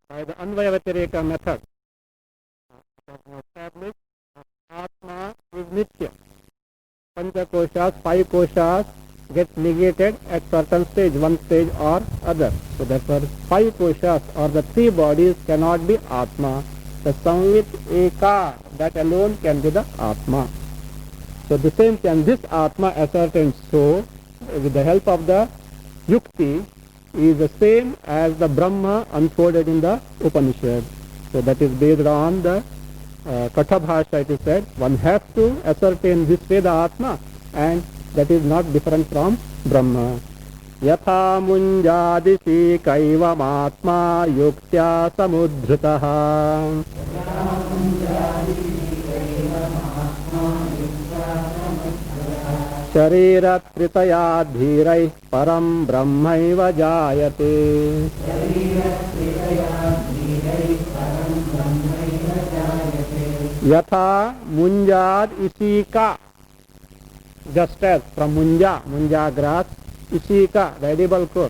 by the Anvaya Vyatireka method, establish Atma is Nitya. Panchakoshas, five koshas get negated at certain stage, one stage or other. So therefore five koshas or the three bodies cannot be Atma. The Samvit Eka, that alone can be the Atma. So the same can this Atma ascertained so with the help of the Yukti is the same as the Brahma unfolded in the Upanishad. So that is based on the Kathabhasha. It is said one has to ascertain this way the Atma, and that is not different from Brahma. Yatha munjadisi kaivam atma yuktya samudhritaha. Sharira tritaya dhirai param brahmaiva jayate. Yatha munjad isika, just as from munja grass, isika, the edible core.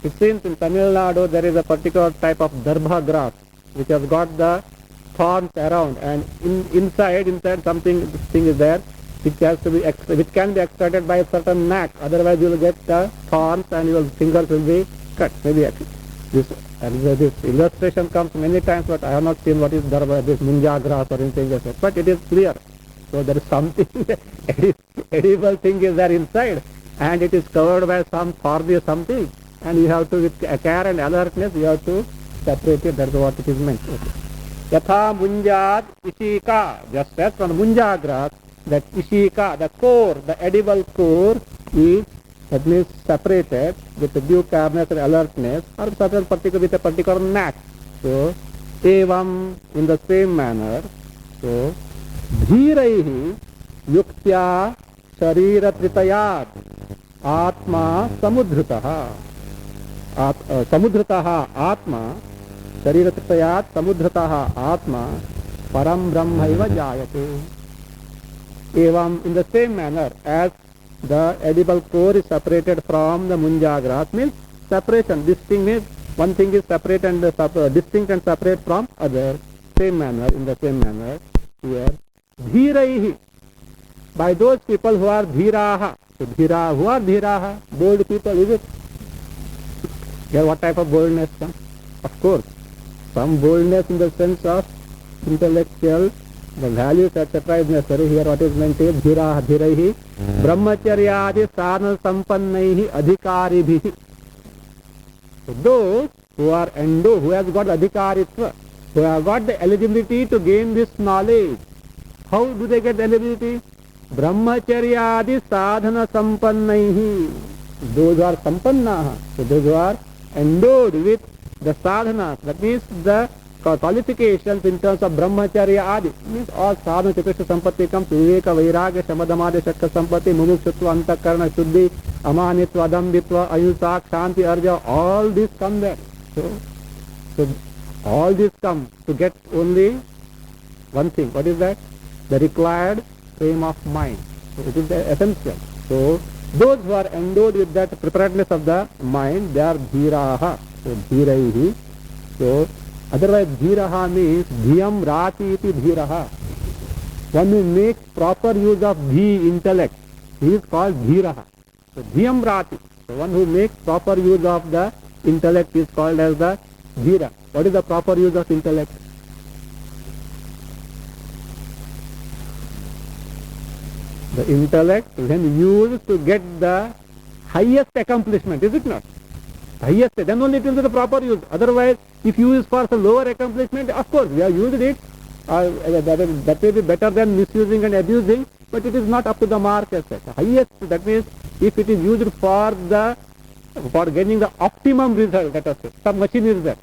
It seems in Tamil Nadu there is a particular type of darbha grass which has got the thorns around, and inside something, this thing is there which has to be which can be extracted by a certain knack. Otherwise you will get the thorns and your fingers will be cut. Maybe this illustration comes many times, but I have not seen what is darbha, this munja grass or anything like that. But it is clear. So there is something edible thing is there inside, and it is covered by some thorny something, and you have to, with care and alertness, you have to separate it. That is what it is meant. Okay. Yatha munjad ishika, just as from munja grass, that ishika, the core, the edible core is, that means separated with the due careness and alertness, or certain particular with a particular knack. So, evam, in the same manner, so, dhiraihi yuktya sharira tritayat atma samudhritaha. Samudhritaha atma, sharira tritayat samudhritaha atma param brahmaiva jayate. Evam, in the same manner as the edible core is separated from the munja grass, means separation. This thing means one thing is separate and distinct and separate from other. Same manner, in the same manner here. Dhiraihi, by those people who are dhiraha. So dhira, who are dhiraha? Bold people, is it? Here what type of boldness comes? Of course, some boldness in the sense of intellectual, the values, etc. is necessary. Here what is meant is dhiraha, dhiraihi, brahmacharyadi sadhana sampannaihi adhikaribhihi. So those who are endo, who has got adhikaritva, who have got the eligibility to gain this knowledge. How do they get the eligibility? Brahmacharyadi sadhana sampannaihi. Those who are sampannaha, so those who are endowed with the sadhanas, that means the qualifications in terms of brahmacharya adi, means all sadhana chatursha sampatti comes, viveka, vairagya, shamadamadi, shakka sampatti, mumukshutva, antakarana, shuddhi, amanitva, adambitva, ayusa, kshanti, arja, all these come there. So all these come to get only one thing. What is that? The required frame of mind. So it is the essential. So those who are endowed with that preparedness of the mind, they are dhiraha. So dhiraihi. So otherwise dhiraha means dhiyam rati iti dhiraha. One who makes proper use of dhi, intellect, he is called dhiraha. So dhiyam rati. So one who makes proper use of the intellect is called as the dhira. What is the proper use of intellect? The intellect when used to get the highest accomplishment, is it not? The highest, then only it will be the proper use. Otherwise, if you use for some lower accomplishment, of course, we have used it, that may be better than misusing and abusing, but it is not up to the mark as such. Highest, that means if it is used for gaining the optimum result, let us say, some machine is there.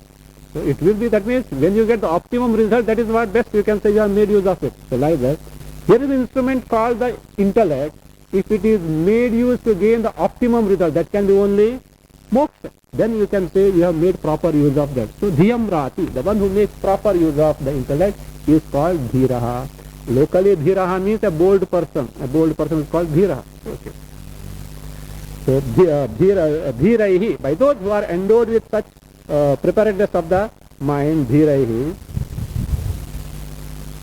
So it will be, that means when you get the optimum result, that is what best you can say you have made use of it. So like that. Here is an instrument called the intellect. If it is made use to gain the optimum result, that can be only moksha. Then you can say you have made proper use of that. So dhiyam rati, the one who makes proper use of the intellect is called dhiraha. Locally dhiraha means a bold person. A bold person is called dhiraha. Okay. So dhiraihi, by those who are endowed with such preparedness of the mind, dhiraihi,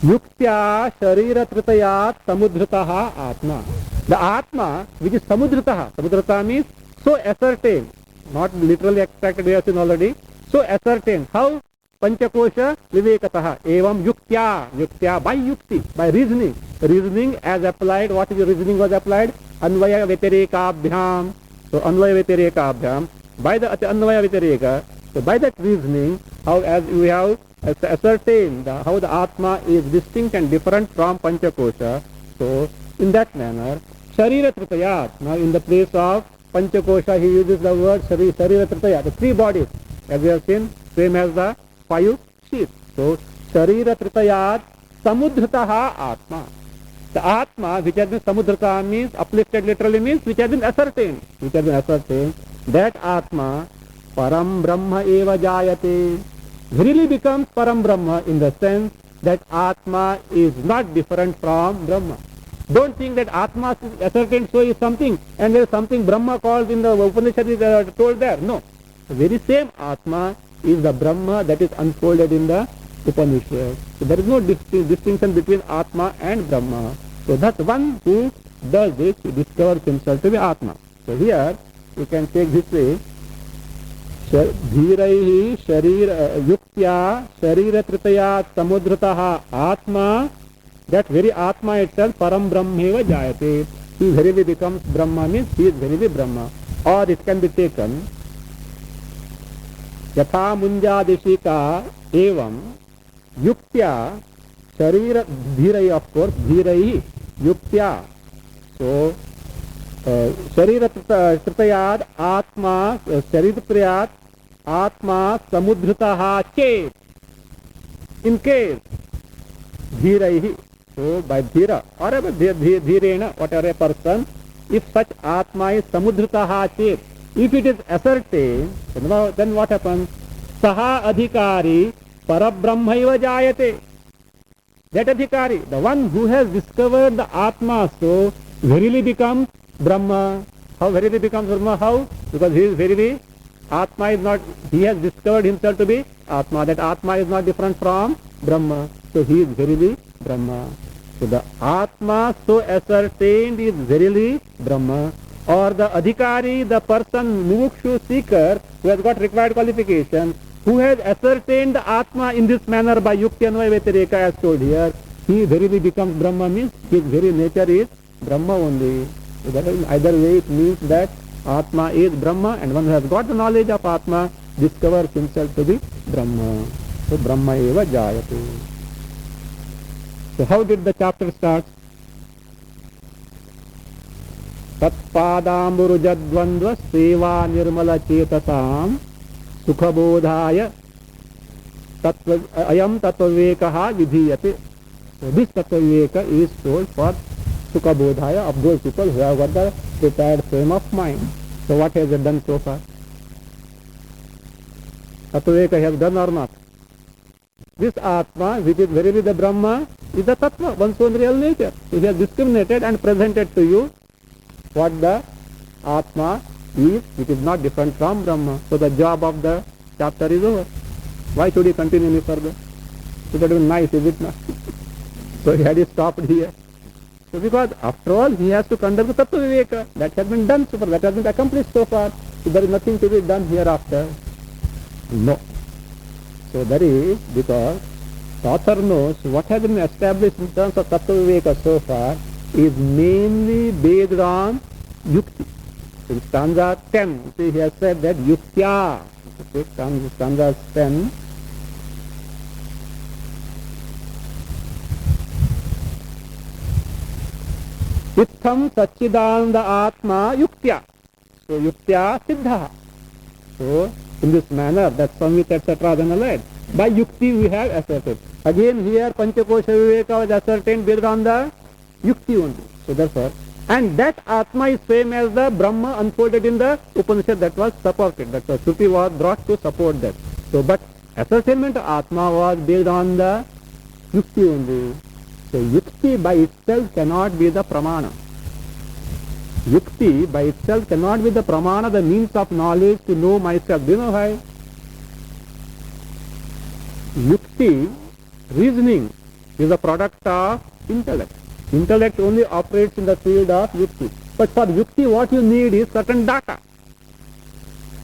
yuktya sharira tritayat samudhritaha atma. The atma, which is samudhritaha, samudhrita means so ascertained, not literally extracted, we have seen already, so ascertained. How? Panchakosha vivekataha, evam yuktya, yuktya by yukti, by reasoning. Reasoning as applied, what is the reasoning was applied? Anvaya vyatirikabhyam. So anvaya vyatirikabhyam, by the anvaya vyatirika, so by that reasoning, how as we have ascertained how the Atma is distinct and different from Panchakosha, so in that manner, Sharira Tritayat, now in the place of Panchakosha he uses the word Sharira Tritayat, the three bodies, as we have seen, same as the 5 sheets. So Sharira Tritayat Samudhritaha Atma. The Atma which has been Samudhrita means, uplifted literally means which has been ascertained. That Atma Param Brahma eva jayate, really becomes Param Brahma in the sense that Atma is not different from Brahma. Don't think that Atma is ascertained, so is something, and there is something Brahma called in the Upanishad is told there. No. The very same Atma is the Brahma that is unfolded in the Upanishad. So there is no distinction between Atma and Brahma. So that one who does this, he discovers himself to be Atma. So here we can take this way. धीरैहि शरीर युक्त्या शरीर तृतया समुद्रतः आत्मा, that very Atma itself Param Brahmeva jayate, he verily becomes Brahma means he is verily Brahma. Or it can be taken यथा मुंजादिशिका एवं युक्त्या शरीर धीरैहि, of course धीरैहि युक्त्या, so शरीर तृतयाद आत्मा शरीर त्रयाद Atma samudhritaha chet, in case dhiraihi, so by dhira or dhirena, whatever a person, if such Atma is samudhritaha chet, if it is ascertained, then what happens? Saha adhikari parabrahmaiva jayate. That adhikari, the one who has discovered the Atma, so verily becomes Brahma. How verily becomes Brahma? How? Because he is verily Atma is not, he has discovered himself to be Atma. That Atma is not different from Brahma. So he is verily Brahma. So the Atma so ascertained is verily Brahma. Or the Adhikari, the person, Mukshu seeker, who has got required qualification, who has ascertained the Atma in this manner by Yukti Anvaya Vyatireka as told here, he verily becomes Brahma means his very nature is Brahma only. So that is, either way it means that Atma is Brahma, and one who has got the knowledge of Atma discovers himself to be Brahma. So Brahma eva jayate. So how did the chapter start? Tatpadamburujadvandva seva nirmala chetasam sukhabodhaya ayam tatvavekaha vidhiyate. So this tatvaveka is told for Sukhabodhaya, of those people who have got the prepared frame of mind. So what has it done so far? Tatvaveka has done or not? This Atma, which is verily the Brahma, is the Tattva, one's own real nature. He has discriminated and presented to you what the Atma is, which is not different from Brahma. So the job of the chapter is over. Why should he continue any further? It would have been nice, is it not? So he had stopped here. So because after all he has to conduct the Tattva Viveka. That has been done so far, that has been accomplished so far. So there is nothing to be done hereafter. No. So that is because the author knows what has been established in terms of Tattva Viveka so far is mainly based on Yukti. In stanza 10, see, he has said that Yuktya. Okay, stanza 10. Itham Satchidananda Atma Yuktya. So Yuktya Siddha. So in this manner, that Samvit etc. then allied. By Yukti we have asserted. Again here Panchakosha Viveka was ascertained based on the Yukti only. So therefore, and that Atma is same as the Brahma unfolded in the Upanishad that was supported. That was Shruti was brought to support that. So but ascertainment of Atma was based on the Yukti only. So Yukti by itself cannot be the Pramana. Yukti by itself cannot be the Pramana, the means of knowledge to know myself. Do you know why? Yukti, reasoning, is a product of intellect. Intellect only operates in the field of yukti. But for yukti, what you need is certain data.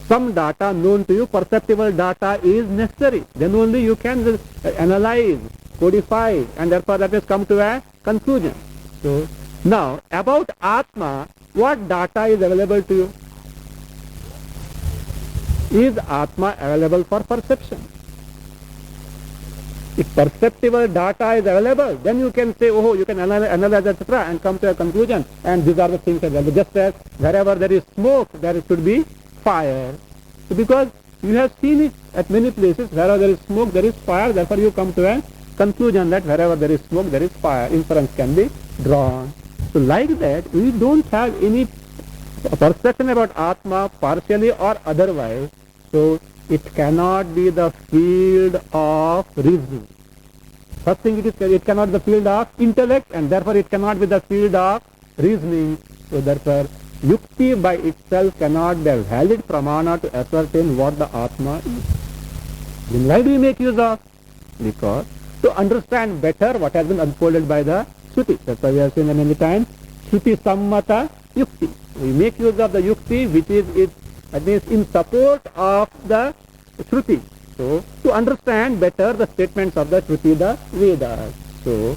Some data known to you, perceptible data is necessary. Then only you can analyze, codify, and therefore that has come to a conclusion. So now about Atma, what data is available to you? Is Atma available for perception? If perceptible data is available, then you can say, oh, you can analyze, etc., and come to a conclusion. And these are the things available. Just as wherever there is smoke, there should be fire. So because you have seen it at many places, wherever there is smoke, there is fire. Therefore, you come to a conclusion that wherever there is smoke, there is fire. Inference can be drawn. So like that, we don't have any perception about Atma, partially or otherwise. So it cannot be the field of reasoning. First thing, it cannot be the field of intellect, and therefore it cannot be the field of reasoning. So therefore, yukti by itself cannot be a valid pramana to ascertain what the Atma is. Then why do we make use of? Because to understand better what has been unfolded by the Shruti. That's why we have seen many times, Shruti Sammata Yukti. We make use of the yukti which is that means in support of the Shruti. So to understand better the statements of the Shruti, the Vedas. So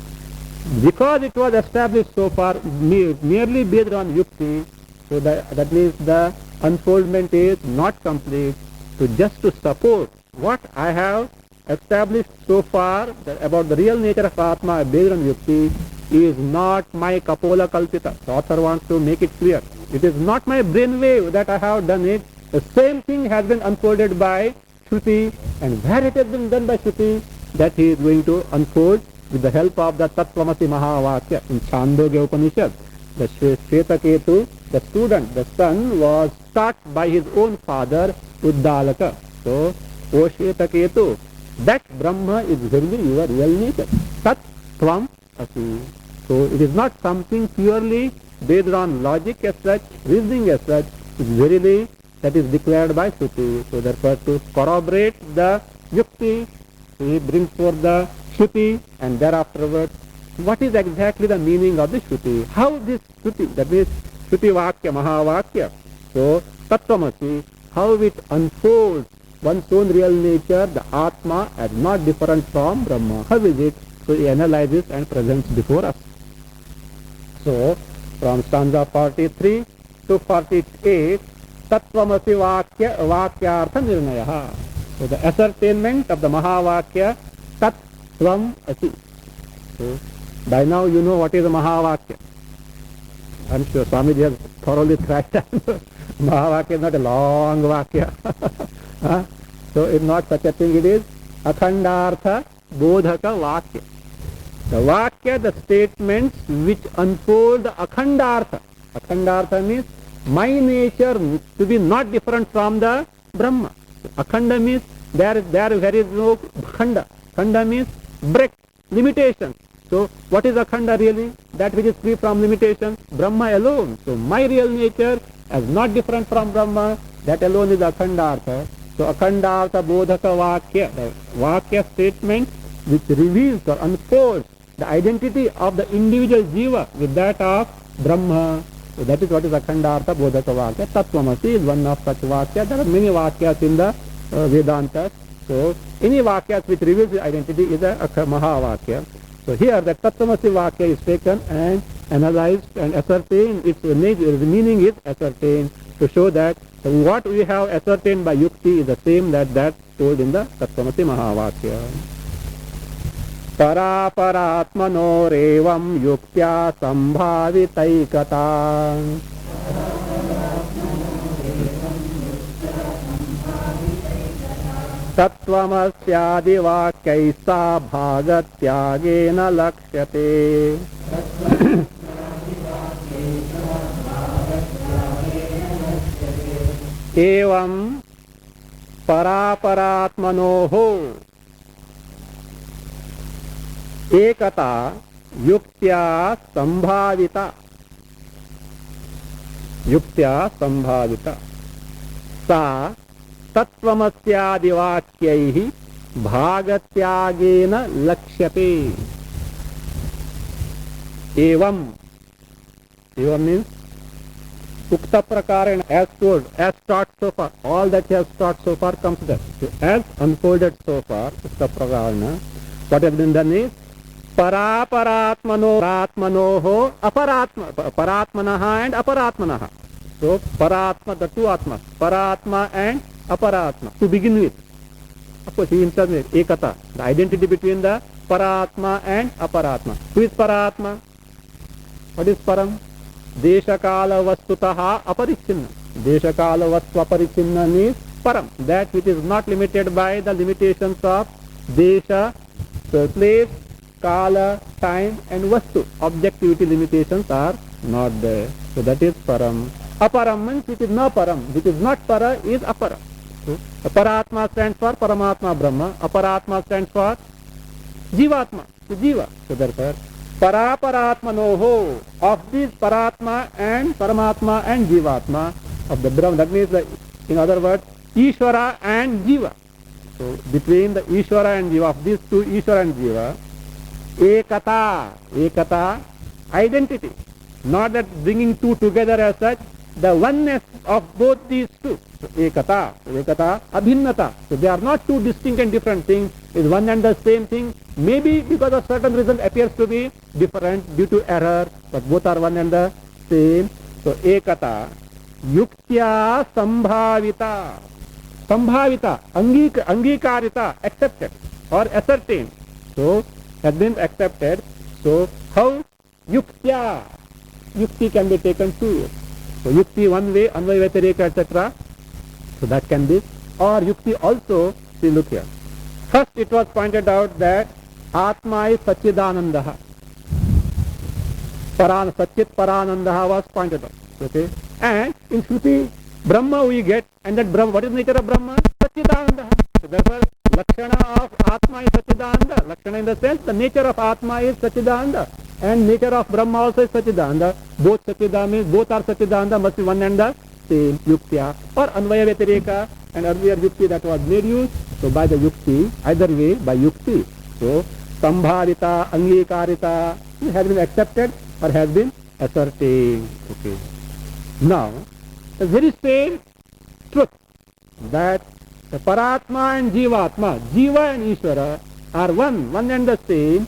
because it was established so far merely based on yukti, so that means the unfoldment is not complete. So just to support what I have established so far about the real nature of Atma based on yukti is not my Kapola Kalpita. The author wants to make it clear. It is not my brainwave that I have done it. The same thing has been unfolded by Shruti, and where it has been done by Shruti, that he is going to unfold with the help of the Tattvamasi Mahavakya in Chandogya Upanishad. The Shvetaketu, the student, the son, was taught by his own father, Uddalaka. So, O Shvetaketu, that Brahma is really your real nature. Tat Tvam Asi. So it is not something purely based on logic as such, reasoning as such. It is verily that is declared by Shruti. So therefore to corroborate the yukti, he brings forth the Shruti, and thereafterwards what is exactly the meaning of the Shruti? How this Shruti, that means Shruti Vakya, Mahavakya, so Tattvamasi, how it unfolds one's own real nature, the Atma, as not different from Brahma. How is it? So he analyzes and presents before us. So from stanza 43 to 48, Tattvamasi Vakyartha Nirnaya. So the ascertainment of the Mahavakya, Tat Tvam Asi. So by now you know what is a Mahavakya. I am sure Swamiji has thoroughly tried that. Mahavakya is not a long Vakya. So it's not such a thing, it is Akhandartha Bodhaka Vakya. The Vakya, the statements which unfold the Akhandartha. Akhandartha means my nature to be not different from the Brahma. Akhanda means there is no Khanda. Khanda means break, limitation. So what is Akhanda really? That which is free from limitation, Brahma alone. So my real nature as not different from Brahma, that alone is Akhandartha. So Akhandartha Bodhaka Vakya, the Vakya statement which reveals or unfolds the identity of the individual jiva with that of Brahma. So that is what is Akhandartha Bodhaka Vakya. Tattvamasi is one of such Vakya. There are many Vakyas in the Vedantas. So any Vakyas which reveals the identity is a Mahavakya. So here the Tattvamasi Vakya is taken and analyzed and ascertained. Its meaning is ascertained to show that what we have ascertained by yukti is the same that told in the Tattvamasi Mahavakya. Paraparaatmanorevam yuktya sambhavitaikata. Tattvamasyadi vakyaisa bhagatyagena lakshate. Evam paraparatmanoho ekata yuktya sambhavita. Yuktya sambhavita. Sa tattvamasyadi vakyaihi भागत्यागेन लक्ष्यते. एवं, evam means ukta prakarena, as told, as taught so far, all that he has taught so far comes there. So as unfolded so far, ukta prakarena, what has been done is paratmanoho paratmanaha and aparatmanaha. So paratma, the two atmas, paratma and aparatma, to begin with. Of course, he himself made ekata, the identity between the paratma and aparatma. Who is paratma? What is param? Deshakala vastutaha aparichinna. Deshakala vastu aparichinna means param, that which is not limited by the limitations of desha, so place, kala, time and vastu. Objectivity limitations are not there. So that is param. Aparam means which is not param, which is not para is aparam. So paratma stands for Paramatma Brahma, aparatma stands for Jivatma, so Jiva. So therefore Paraparatmanoho, of this Paratma and Paramatma and Jivatma of the Brahma, that means in other words Ishvara and Jiva. So between the Ishvara and Jiva, of these two, Ishvara and Jiva, ekata, identity, not that bringing two together as such, the oneness of both these two. So ekata, abhinnata. So they are not two distinct and different things, is one and the same thing. Maybe because of certain reason appears to be different due to error, but both are one and the same. So ekata, yuktya sambhavita, angikarita, accepted or ascertained. So has been accepted. So how? Yuktya, yukti can be taken two ways. So yukti one way, anvaya vyatireka, etc. So that can be, or yukti also. See, look here. First it was pointed out that Atma is Satchidanandaha. Satchit Paranandaha was pointed out. Okay. And in Shruti, Brahma we get, and that Brahma, what is the nature of Brahma? Satchidanandaha. So therefore, Lakshana of Atma is Satchidananda. Lakshana in the sense, the nature of Atma is Satchidananda. And nature of Brahma also is Satchidananda. Both Satchidananda means both are Satchidananda, must be one and the same. Yuktya or Anvaya Vyatireka, and earlier Yukti that was made use. So by the Yukti, either way by Yukti. So Sambhavita, Angikarita has been accepted or has been ascertained. Okay. Now, the very same truth that the Paratma and Jivatma, Jiva and Ishvara are one and the same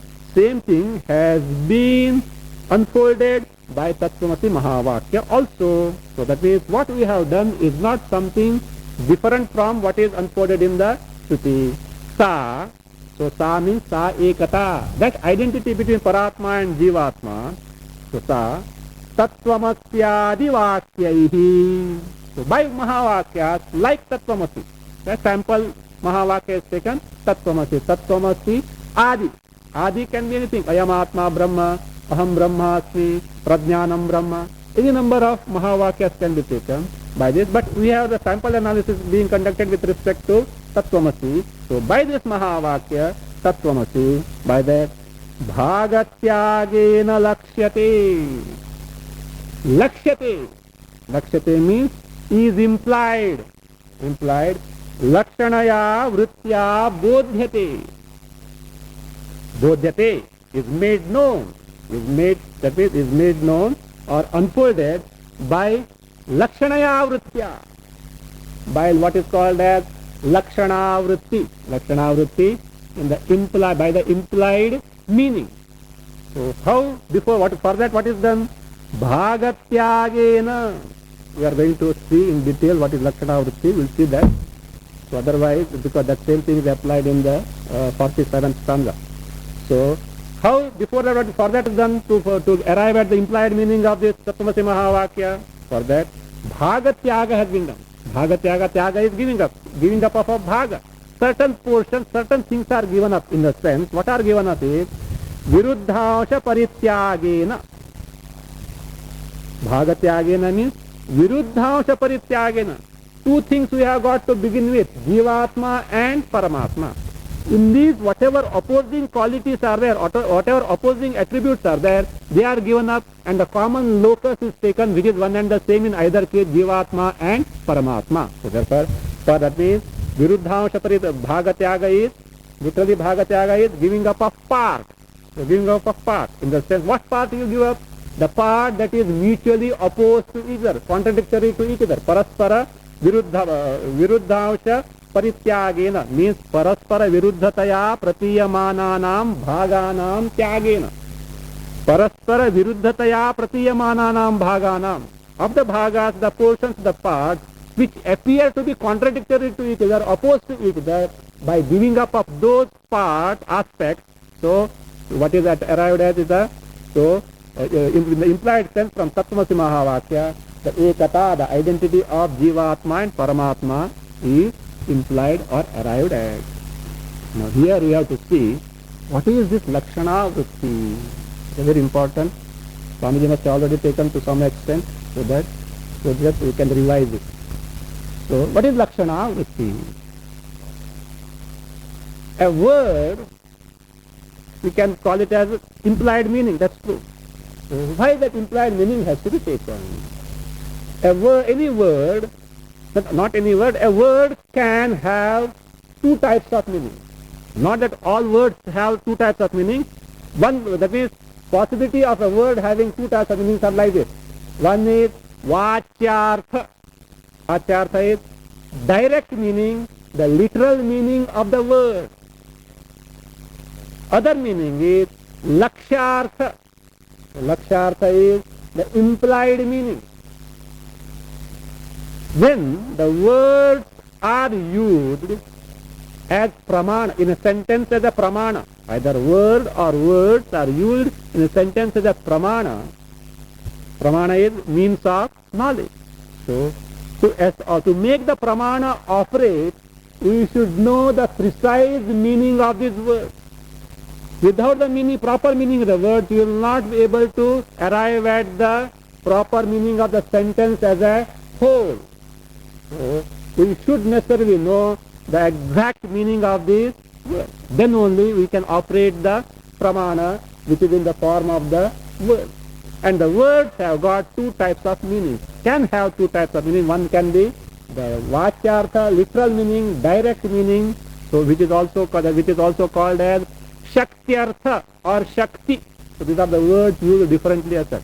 thing has been unfolded by Tattvamasi Mahavakya also. So that means what we have done is not something different from what is unfolded in the Shruti. Sa, so Sa means Sa Ekata, that identity between Paratma and Jivatma. So Sa, Tattvamasyadi Vakyaihi. So by Mahavakyas, like Tattvamasi, the sample Mahavakya is taken, Tattvamasi, Adi. Adi can be anything. Ayam Atma Brahma, Aham Brahmasmi, Prajnanam Brahma. Any number of Mahavakyas can be taken by this, but we have the sample analysis being conducted with respect to Tattvamasi. So by this Mahavakya, Tattvamasi, by that Bhagatyagena Lakshyate. Lakshyate means is implied. Lakshanaya Vritya Bodhyate. Bodhyate is made known. That means is made known or unfolded by Lakshanaya Vritya. By what is called as Lakshana Vritti. Lakshana Vritti by the implied meaning. So how, for that what is done? Bhagatyagena. We are going to see in detail what is Lakshana Vritti. We will see that. So otherwise, because that same thing is applied in the 47th stanza. So how, for that is done to arrive at the implied meaning of this Tattvamasi Mahavakya. For that, Bhagatyaga has been done. Tyaga is giving up of Bhaga. Certain portions, certain things are given up in the sense, what are given up is Viruddhansha Parityagena. Bhagatyagena means Viruddhansha Parityagena. Two things we have got to begin with, Jivatma and Paramatma. In these, whatever opposing qualities are there, whatever opposing attributes are there, they are given up, and the common locus is taken, which is one and the same in either case, Jivatma and Paramatma. So therefore, for that means, Viruddhansha Parityaga is Literally bhagatyaga is giving up of part. So giving up of part. In the sense, what part you give up? The part that is mutually opposed to each other, contradictory to each other. Paraspara viruddhausha parityagena means paraspara viruddhataya pratiyamananam bhaganam tyagena. Paraspara viruddhataya pratiyamananam bhaganam. Of the bhagas, the portions, the parts which appear to be contradictory to each other, opposed to each other, by giving up of those part aspects. So what is that arrived at is the in the implied sense from Tattvamasi Mahavakya, the ekata, the identity of Jivatma and Paramatma is implied or arrived at. Now here we have to see what is this Lakshana Vritti. It's very important. Swamiji must have already taken to some extent, so that we can revise it. So what is Lakshana Vritti? A word, we can call it as implied meaning, that's true. Why that implied meaning has to be taken? Any word, not any word, a word can have two types of meaning. Not that all words have two types of meaning. One, that means possibility of a word having two types of meanings are like this. One is vachyartha. Vachyartha is direct meaning, the literal meaning of the word. Other meaning is lakshyartha. Lakshyartha is the implied meaning. When the words are used as pramana, in a sentence as a pramana, either word or words are used in a sentence as a pramana. Pramana is means of knowledge. So, to make the pramana operate, we should know the precise meaning of this word. Without the proper meaning of the word, you will not be able to arrive at the proper meaning of the sentence as a whole. So, we should necessarily know the exact meaning of this word. Then only we can operate the pramana, which is in the form of the word. And the words have got two types of meaning. Can have two types of meaning. One can be the vachyartha, literal meaning, direct meaning, so which is also called as Shaktyartha or Shakti. So these are the words used differently as such.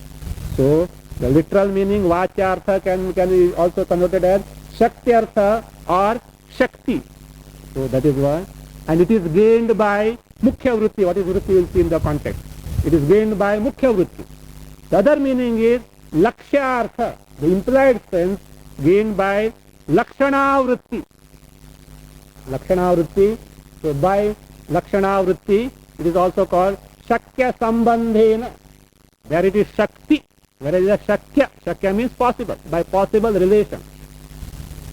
So the literal meaning Vachyartha can be also converted as Shaktyartha or Shakti. So that is why. And it is gained by Mukhya Vritti. What is Vritti? We will see in the context. It is gained by Mukhya Vritti. The other meaning is Lakshyartha, the implied sense gained by Lakshana Vritti. Lakshana Vritti. So by Lakshana Vritti, it is also called Shakya Sambandhena. There it is Shakti, whereas it is Shakya. Shakya means possible, by possible relation.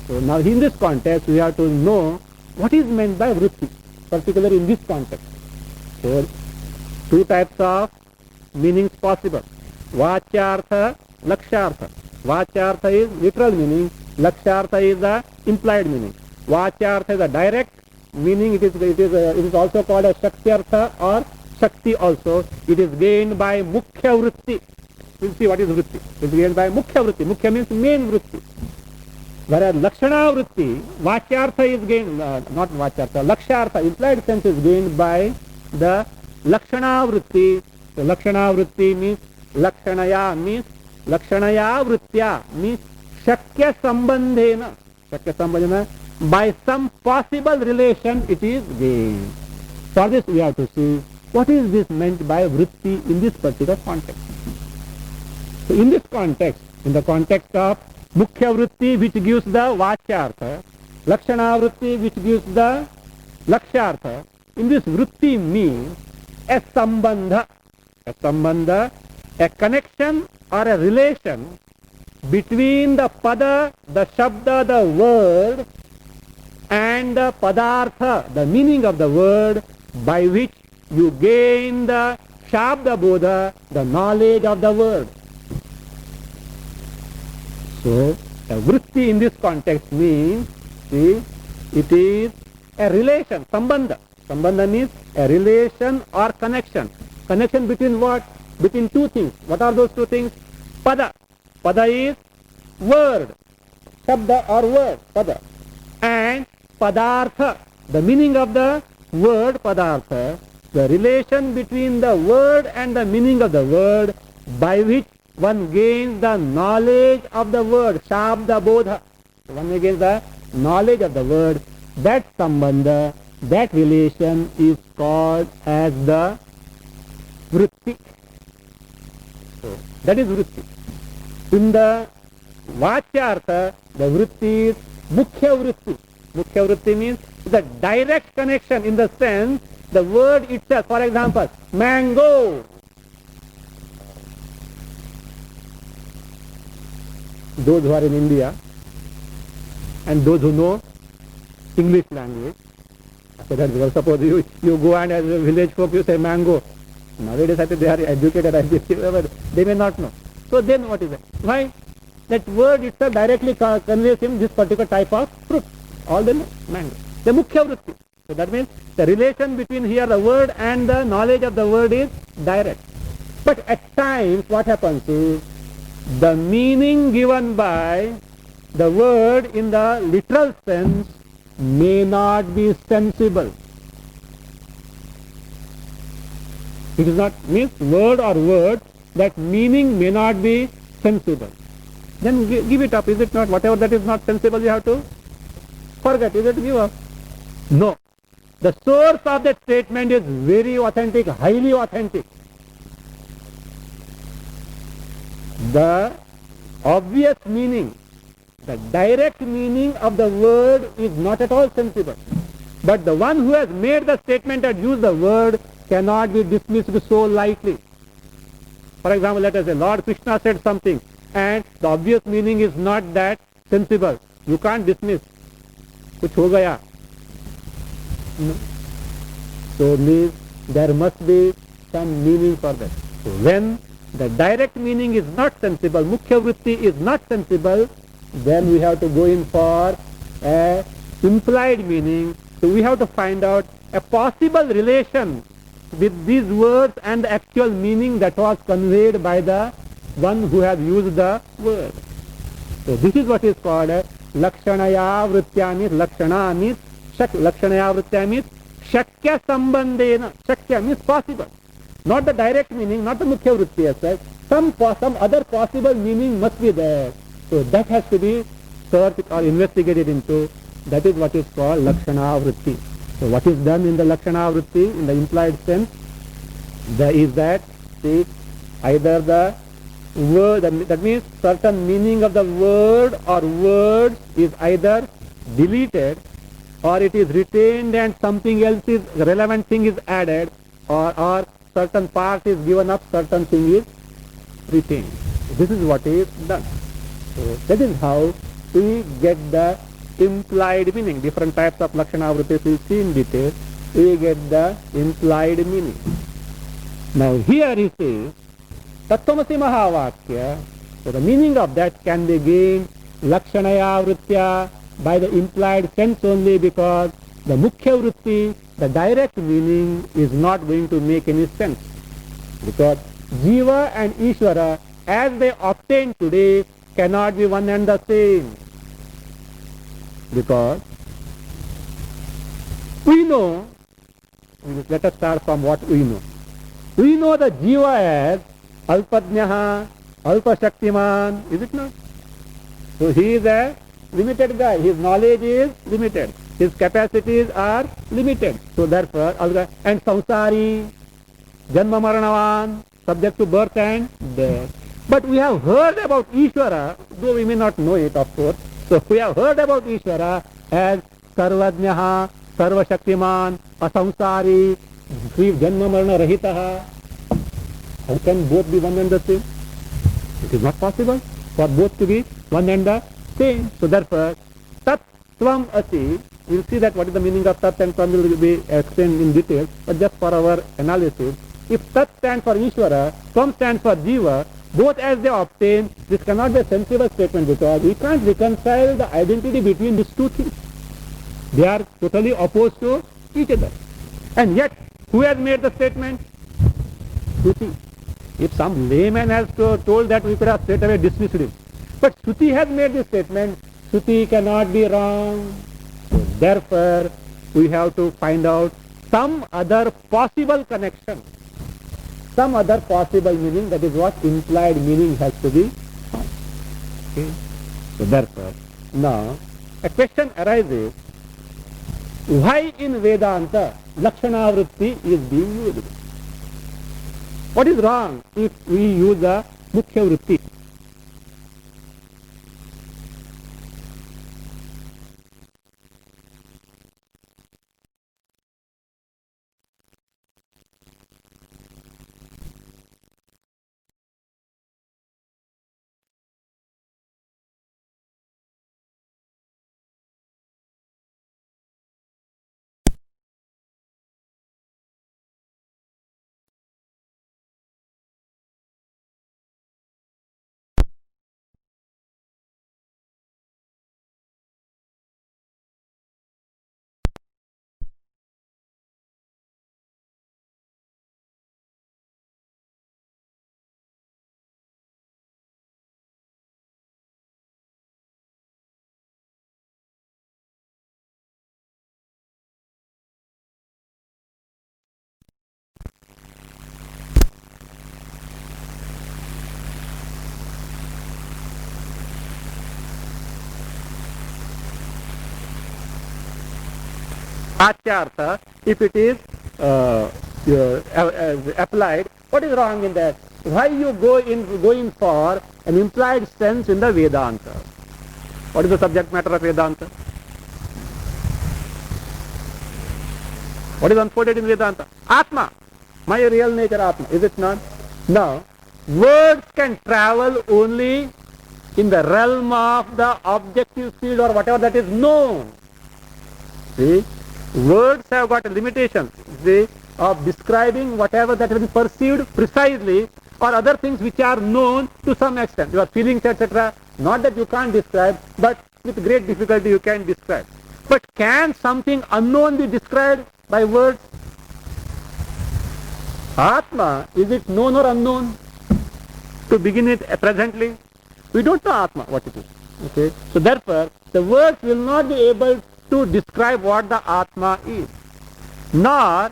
So now in this context, we have to know what is meant by Vritti, particularly in this context. So two types of meanings possible. Vachyartha, Lakshyartha. Vachyartha is literal meaning, Lakshyartha is the implied meaning. Vachyartha is the direct meaning, it is also called as Shaktyartha or Shakti also. It is gained by Mukhya Vritti. We will see what is Vritti. It is gained by Mukhya Vritti. Mukhya means main Vritti. Whereas Lakshana Vritti, Vachyartha is gained, not Vachyartha, Lakshyartha, implied sense is gained by the Lakshana Vritti. So Lakshana Vritti means Lakshanaya Vrittya means Shakya Sambandhena. Shakya Sambandhena, by some possible relation it is gained. For this we have to see what is this meant by Vritti in this particular context. So in this context, in the context of Mukhya Vritti which gives the Vachyartha, Lakshana Vritti which gives the Lakshyartha, in this Vritti means a sambandha, a connection or a relation between the pada, the shabda, the word, and the padartha, the meaning of the word, by which you gain the shabda bodha, the knowledge of the word. So, a vritti in this context means, see, it is a relation, sambandha. Sambandha means a relation or connection. Connection between what? Between two things. What are those two things? Pada. Pada is word. Shabda or word. Pada. And padartha, the meaning of the word padartha, the relation between the word and the meaning of the word by which one gains the knowledge of the word, shabda bodha. One gains the knowledge of the word. That sambandha, that relation is called as the vritti. So, that is vritti. In the vachyartha, the vritti is mukhya vritti. Mukhya vritti means the direct connection in the sense the word itself. For example, mango. Those who are in India and those who know English language, so that well, suppose you go and as a village folk you say mango. Nowadays I think they are educated, but they may not know. So then what is it? Why? That word itself directly conveys him this particular type of fruit. All they know, mango. The mukhya vritti. So that means the relation between here the word and the knowledge of the word is direct. But at times what happens is the meaning given by the word in the literal sense may not be sensible. It is not means word or word, that meaning may not be sensible. Then give it up, is it not? Whatever that is not sensible you have to forget, is it give up? No. The source of that statement is very authentic, highly authentic. The obvious meaning, the direct meaning of the word is not at all sensible. But the one who has made the statement and used the word cannot be dismissed so lightly. For example, let us say Lord Krishna said something and the obvious meaning is not that sensible. You can't dismiss. Kuch ho gaya. No. So means there must be some meaning for that. So when the direct meaning is not sensible, mukhya vritti is not sensible, then we have to go in for a implied meaning. So we have to find out a possible relation with these words and the actual meaning that was conveyed by the one who has used the word. So this is what is called lakshanaya vrittya means lakshana means lakshanaya vrittya means shakya sambandhena. Shakya means possible. Not the direct meaning, not the mukhya vritti as such. Some other possible meaning must be there. So that has to be searched or investigated into. That is what is called lakshana vritti. So what is done in the lakshana vritti, in the implied sense, is that, see, either the word, that means certain meaning of the word or words is either deleted or it is retained and something else is, relevant thing is added, or certain part is given up, certain thing is retained. This is what is done. So that is how we get the implied meaning. Different types of lakshana vrittis we see in detail. We get the implied meaning. Now here he says, Tattvamasi Mahavakya. So the meaning of that can be gained lakshanaya vrittya by the implied sense only, because the mukhya vritti, the direct meaning, is not going to make any sense. Because Jiva and Ishvara, as they obtain today, cannot be one and the same. Because we know, let us start from what we know. We know the Jiva as Alpadnyaha, Alpashaktiman, is it not? So he is a limited guy, his knowledge is limited, his capacities are limited. So therefore, and Samsari, Janma Maranavan, subject to birth and death. But we have heard about Ishvara, though we may not know it, of course. So we have heard about Ishvara as Sarvajnaha, Sarvashaktiman, Asamsari, Janma Marana Rahitaha. How can both be one and the same? It is not possible for both to be one and the same. So therefore, Tat Tvam Asi, we will see that what is the meaning of Tat and Tvam will be explained in detail, but just for our analysis, if Tat stands for Ishvara, Tvam stands for Jiva, both as they obtain, this cannot be a sensible statement, because we can't reconcile the identity between these two things. They are totally opposed to each other. And yet, who has made the statement? Shruti. If some layman has told that, we could have straight away dismissed him. But Shruti has made this statement. Shruti cannot be wrong. So therefore, we have to find out some other possible connection, some other possible meaning. That is what implied meaning has to be found. Okay? So therefore, now a question arises: why in Vedanta Lakshanavritti is being used? What is wrong if we use the Mukhya Vritti? Atyartha, if it is applied, what is wrong in that? Why you go in for an implied sense in the Vedanta? What is the subject matter of Vedanta? What is unfolded in Vedanta? Atma, my real nature Atma, is it not? Now, words can travel only in the realm of the objective field or whatever that is known. See? Words have got a limitation, see, of describing whatever that has been perceived precisely or other things which are known to some extent. Your feelings, etc. Not that you can't describe, but with great difficulty you can describe. But can something unknown be described by words? Atma, is it known or unknown? To begin it presently, we don't know Atma, what it is. Okay? So therefore, the words will not be able to describe what the Atma is. Nor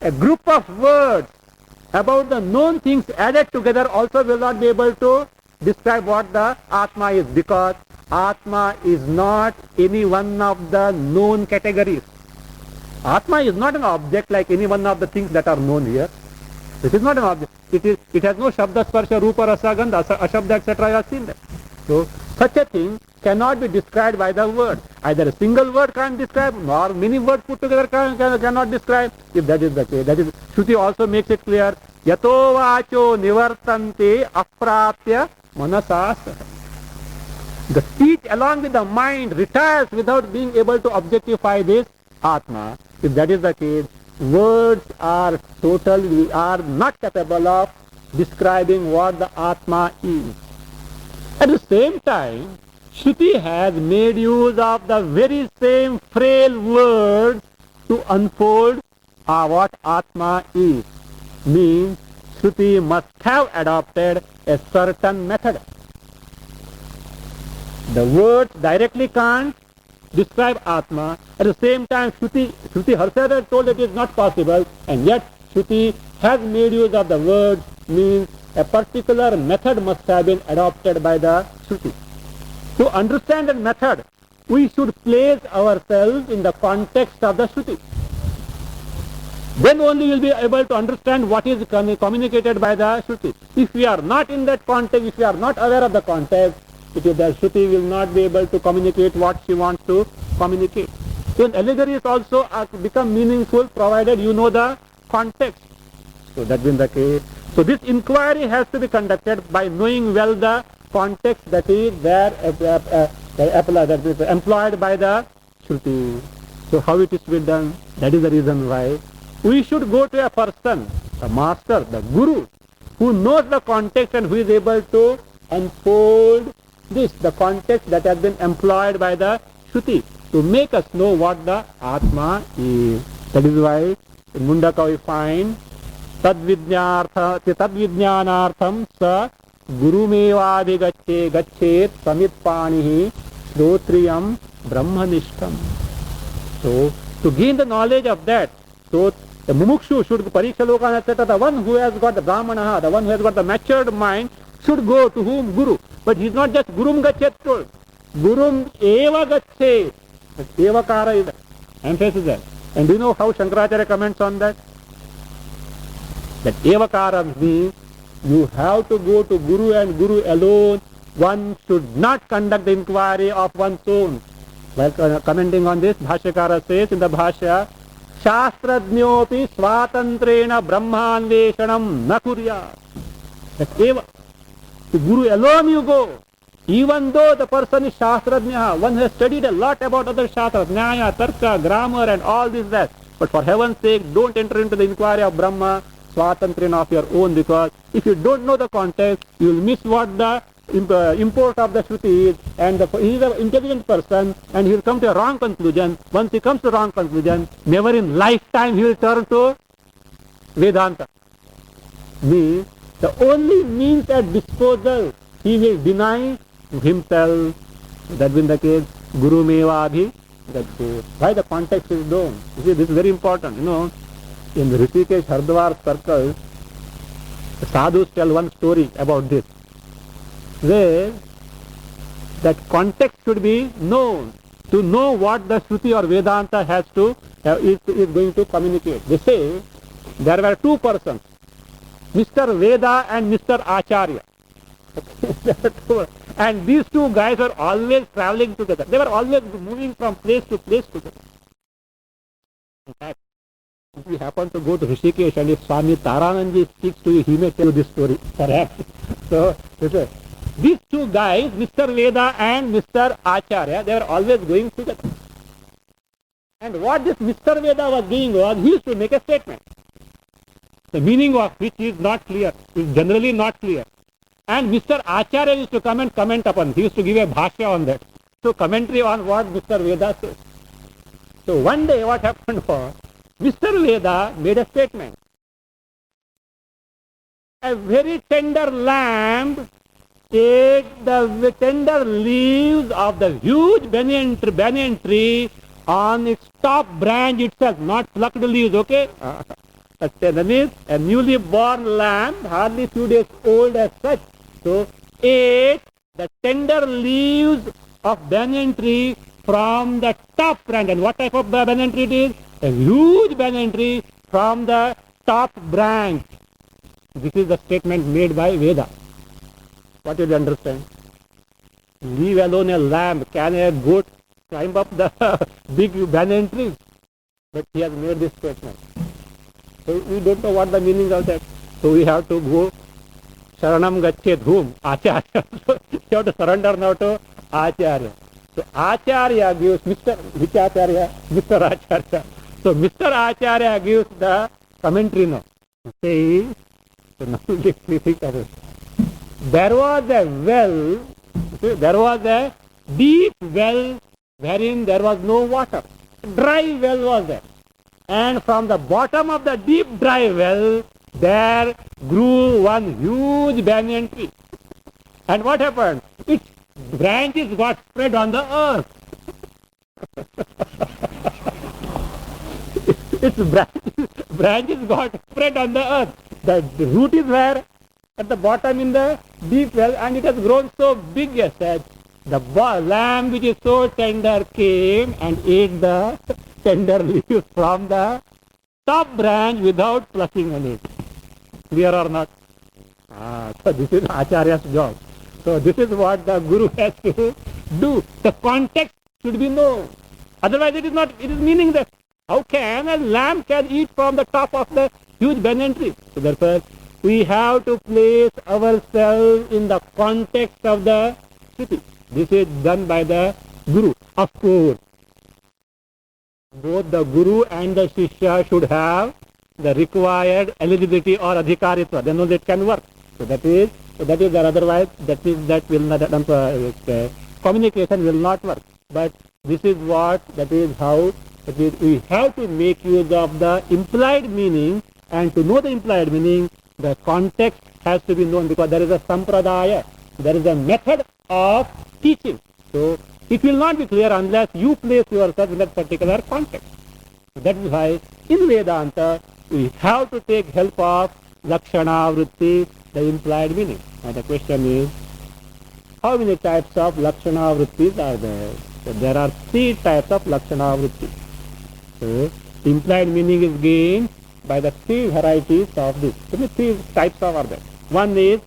a group of words about the known things added together also will not be able to describe what the Atma is, because Atma is not any one of the known categories. Atma is not an object like any one of the things that are known here. It is not an object. It has no Shabda, Sparsha, Rupa, Rasa, Gandha, Ashabda, etc. I have seen that. So such a thing cannot be described by the word. Either a single word can't describe, nor many words put together cannot describe. If that is the case, that is, Shruti also makes it clear. Yato vacho nivartante aprapya manasas. The speech along with the mind retires without being able to objectify this Atma. If that is the case, words are not capable of describing what the Atma is. At the same time, Shruti has made use of the very same frail words to unfold what Atma is. Means Shruti must have adopted a certain method. The words directly can't describe Atma. At the same time, Shruti herself has told that it is not possible, and yet Shruti has made use of the words, means a particular method must have been adopted by the Shruti. To understand that method, we should place ourselves in the context of the Shruti. Then only we will be able to understand what is communicated by the Shruti. If we are not in that context, if we are not aware of the context, the Shruti will not be able to communicate what she wants to communicate. So allegories also become meaningful provided you know the context. So that being the case. So this inquiry has to be conducted by knowing well the context that is there that is employed by the Shruti. So how it is to be done? That is the reason why we should go to a person, a master, the guru, who knows the context and who is able to unfold the context that has been employed by the Shruti to make us know what the Atma is. That is why in Mundaka we find tadvijnanartham sa gurumevadhigacche gachet samitpanihi shrotriyam brahmanishtam. So to gain the knowledge of that, So the mumukshu should, Pariksha Lokan, etc., the one who has got the brahmana, the one who has got the matured mind, should go to whom? Guru. But he is not just Gurum Gachet told. Gurum Eva Gachet. Evakara is emphasis there. And do you know how Shankaracharya comments on that? That Evakara means you have to go to Guru and Guru alone. One should not conduct the inquiry of one's own. While commenting on this, Bhashyakara says in the Bhashya, Shastrajñopi svatantrena brahmanveshanam na kuryat. That Eva, to Guru alone you go. Even though the person is Shastrajña, one has studied a lot about other Shastras, Nyaya, Tarka, grammar and all this that. But for heaven's sake, don't enter into the inquiry of Brahma, Swatantrena of your own, because if you don't know the context, you will miss what the import of the Shruti is, and he is an intelligent person and he will come to a wrong conclusion. Once he comes to a wrong conclusion, never in lifetime he will turn to Vedanta. Means the only means at disposal he will deny himself. That will be the case, Guru Meva Abhi. Why the context is known. You see, this is very important. You know, in the Rishikesh Hardwar circle, the sadhus tell one story about this. Where that context should be known to know what the Shruti or Vedanta has to is going to communicate. They say there were two persons, Mr. Veda and Mr. Acharya. And these two guys were always traveling together. They were always moving from place to place together. In fact, if you happen to go to Rishikesh and if Swami Tarananji speaks to you, he may tell you this story, perhaps. So, these two guys, Mr. Veda and Mr. Acharya, they were always going together. And what this Mr. Veda was doing was, he used to make a statement, the meaning of which is not clear, is generally not clear. And Mr. Acharya used to come and comment upon, he used to give a bhashya on that. So commentary on what Mr. Veda says. So one day what happened was, Mr. Veda made a statement. A very tender lamb ate the tender leaves of the huge banyan tree on its top branch itself, not plucked leaves, okay? That means a newly born lamb, hardly few days old as such, so ate the tender leaves of banyan tree from the top branch. And what type of banyan tree it is? A huge banyan tree from the top branch. This is the statement made by Veda. What do you understand? Leave alone a lamb. Can a goat climb up the big banyan tree? But he has made this statement. So we don't know what the meaning of that. So we have to go Sharanam Gachet whom? Acharya. So you have to surrender now to Acharya. So Acharya gives which Acharya? Mr. Acharya. So Mr. Acharya gives the commentary now. Say, so now please think of it. There was a well, there was a deep well wherein there was no water. Dry well was there. And from the bottom of the deep dry well, there grew one huge banyan tree. And what happened? Its branches got spread on the earth. Its branches got spread on the earth. The root is where? At the bottom in the deep well, and it has grown so big as such. The lamb which is so tender came and ate the tender leaves from the top branch without plucking on it. Clear or not? So this is Acharya's job. So this is what the Guru has to do. The context should be known. Otherwise it is meaningless. How can a lamb can eat from the top of the huge banyan tree? So therefore, we have to place ourselves in the context of the city. This is done by the Guru. Of course, both the Guru and the Shishya should have the required eligibility or adhikaritva. Then only it can work. So that is there. Otherwise, that will not, communication will not work. But this is how we have to make use of the implied meaning, and to know the implied meaning, the context has to be known, because there is a sampradaya, there is a method of teaching. So it will not be clear unless you place yourself in that particular context. That is why in Vedanta we have to take help of Lakshana Vritti, the implied meaning. Now the question is, how many types of Lakshana Vrittis are there? So there are 3 types of Lakshana Vrittis. So implied meaning is gained by the 3 varieties of this. So 3 types of are there. One is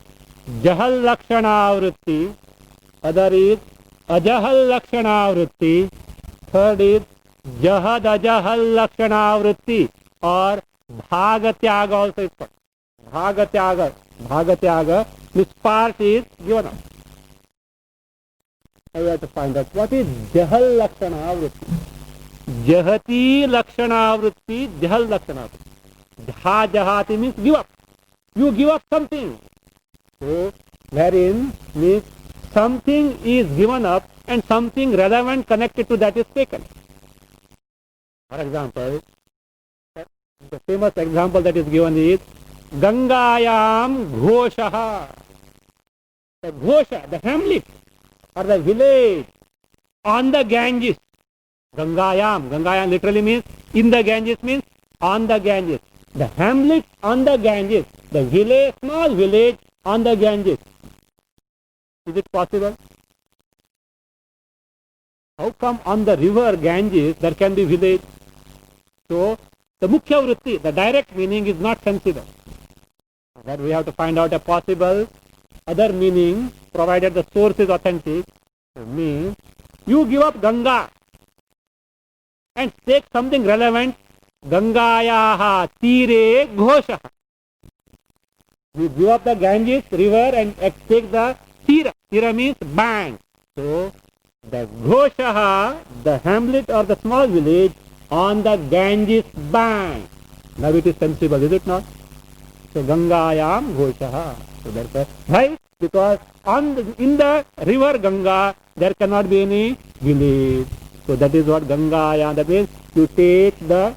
Jahal Lakshana Vritti, other is Ajahal Lakshana Vritti, third is Jahad Ajahal Lakshana Vritti, or Bhagatyaga also is called. Bhagatyaga means part is given up. Now we have to find out what is Jahal Lakshana Vritti. Jahati Lakshana Vritti, Jahal Lakshana Vritti. Jahati means give up. You give up something. So wherein means something is given up and something relevant connected to that is taken. For example, the famous example that is given is Gangayam Ghoshaha. The Ghosha, the hamlet or the village on the Ganges. Gangayam literally means in the Ganges, means on the Ganges. The hamlet on the Ganges, the village, small village on the Ganges. Is it possible? How come on the river Ganges there can be village? So the Mukhya Vritti, the direct meaning is not sensible. That we have to find out a possible other meaning provided the source is authentic. So means you give up Ganga and take something relevant. Gangayaha tire ghosha. You give up the Ganges river and take the tira. Tira means bank. So the ghosha, the hamlet or the small village on the Ganges bank. Now it is sensible, is it not? So Gangayam ghosha. So therefore, why? Because in the river Ganga there cannot be any village. So that is what Gangayam, that means you take the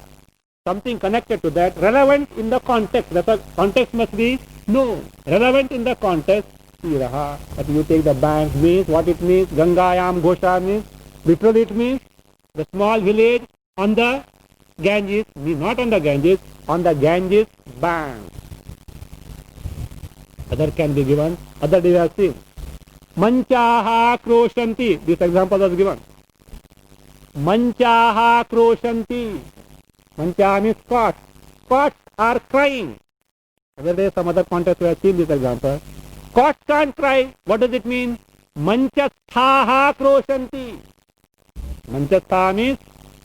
something connected to that, relevant in the context. The context must be known. Relevant in the context, Tiraha. But you take the bank means what it means. Gangayam Ghosha means, literally it means the small village on the Ganges, not on the Ganges, on the Ganges bank. Other can be given, other we have seen. Manchaha Kroshanti, this example was given. Manchaha Kroshanti. Mancha means cots. Cots are crying. Other day some other context we have seen this example. Cots can't cry. What does it mean? Manchasthaha Kroshanti. Manchastha means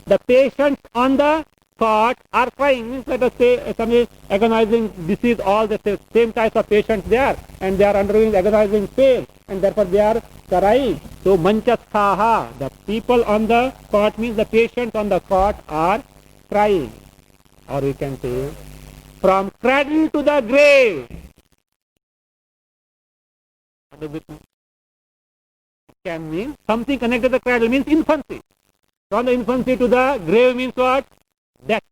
the patients on the cot are crying. Means let us say some agonizing disease, all the same types of patients there, and they are undergoing agonizing pain, and therefore they are crying. So Manchasthaha, the people on the cot means the patients on the cot are crying. Or we can say from cradle to the grave. What does it mean? It can mean something connected to the cradle, means infancy. From the infancy to the grave means what? Death.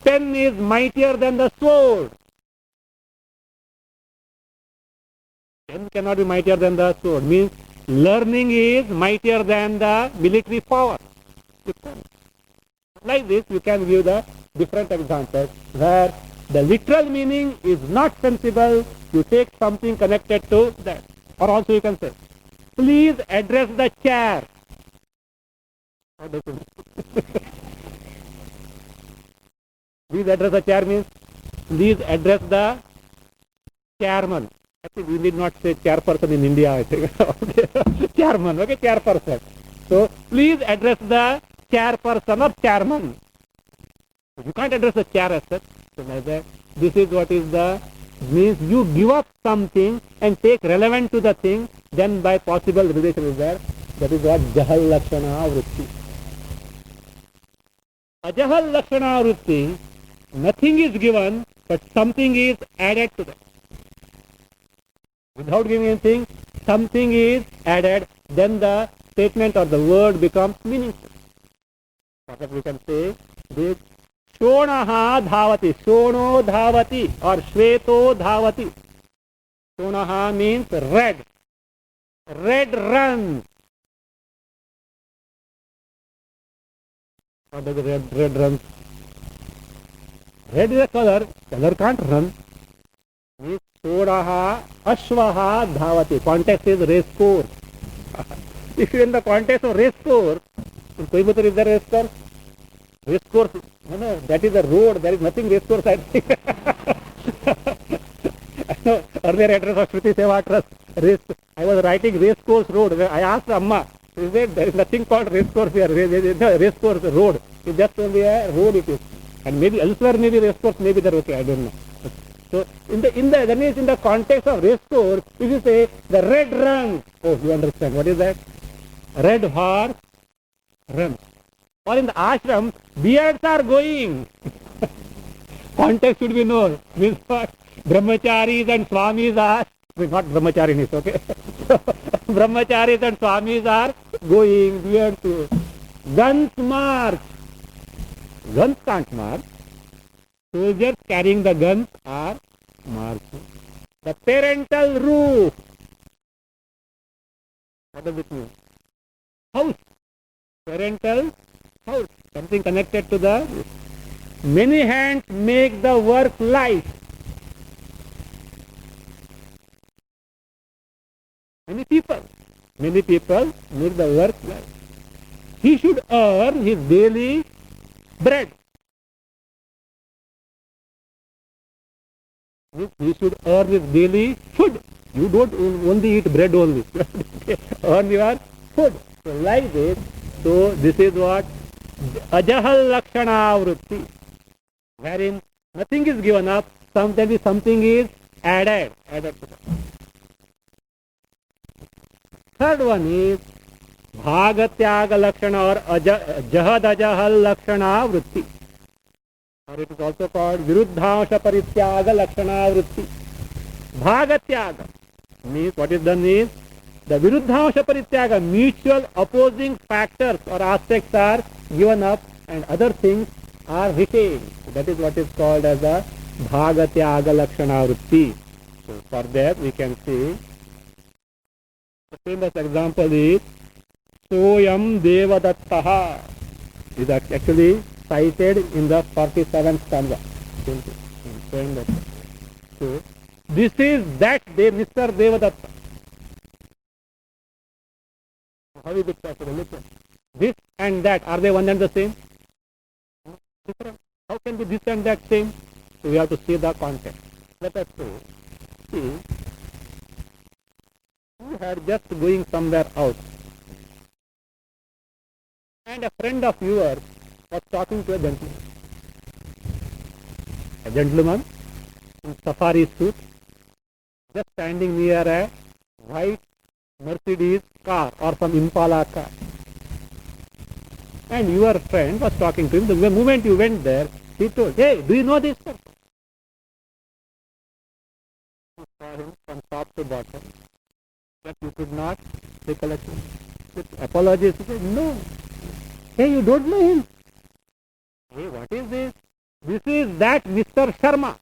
Pen is mightier than the sword. Pen cannot be mightier than the sword. Means learning is mightier than the military power. Like this, we can give the different examples where the literal meaning is not sensible. You take something connected to that. Or also you can say, please address the chair. Please address the chair means please address the chairman. Actually, we need not say chairperson in India, I think. Okay. Chairman, okay, chairperson. So please address the chairperson or chairman. You can't address the chair as such. So this is what is the means you give up something and take relevant to the thing, then by possible relation is there. That is what Jahal Lakshana Vritti. Ajahal Lakshana Vritti, nothing is given, but something is added to that. Without giving anything, something is added, then the statement or the word becomes meaningful. So we can say this Shonaha Dhavati, Shono Dhavati or Shveto Dhavati. Shonaha means red. Red runs. What does red run? Red is a color. Color can't run. Sodaha Ashwaha Dhavati. Context is race course. If you in the context of race course, Coimbatore is the race course. Race course, no, that is a road. There is nothing race course, I think. No, earlier address of Shruti Seva Trust, race. I was writing race course road. I asked Amma, she said there is nothing called race course here. Race course road. It's just only a road it is. And maybe elsewhere, maybe race course, maybe they're okay. I don't know. So that means in the context of race course, if you say the red run, oh, you understand what is that? Red horse run. Or in the ashram, beards are going. Context should be known. Means what? Brahmacharis and swamis are, not brahmacharinis, okay? Brahmacharis and swamis are going, beards to. Guns march. Guns can't march. Soldiers carrying the guns are marching. The parental roof. What does it mean? House. Parental house. Something connected to the roof. Many hands make the work light. Many people make the work light. He should earn his daily bread. He should earn his daily food. You don't only eat bread only. Earn your food. So like this, so this is what Ajahal Lakshana Vritti, wherein nothing is given up, something is added to that. Third one is Bhagatyaga Lakshana or Jahad Ajahal Lakshana Vritti. Or it is also called Viruddhansha Parityaga Lakshana Vritti. Bhagatyaga means what is done is the Viruddhansha Parityaga, mutual opposing factors or aspects are given up and other things are retained. That is what is called as a Bhagatyaga Lakshana Vritti. So for that we can see the famous example is Soyam Devadattaha. Is actually cited in the 47th stanza. So this is that Mr. Devadatta. How is it possible? Listen. This and that, are they one and the same? Different. How can be this and that same? So we have to see the context. Let us see. You had just going somewhere out. And a friend of yours was talking to a gentleman. A gentleman in safari suit, just standing near a white Mercedes car or some Impala car. And your friend was talking to him. The moment you went there, he told, hey, do you know this person? You saw him from top to bottom, but you could not recollect him. With apologies, he said, no. Hey, you don't know him. Hey, what is this? This is that Mr. Sharma.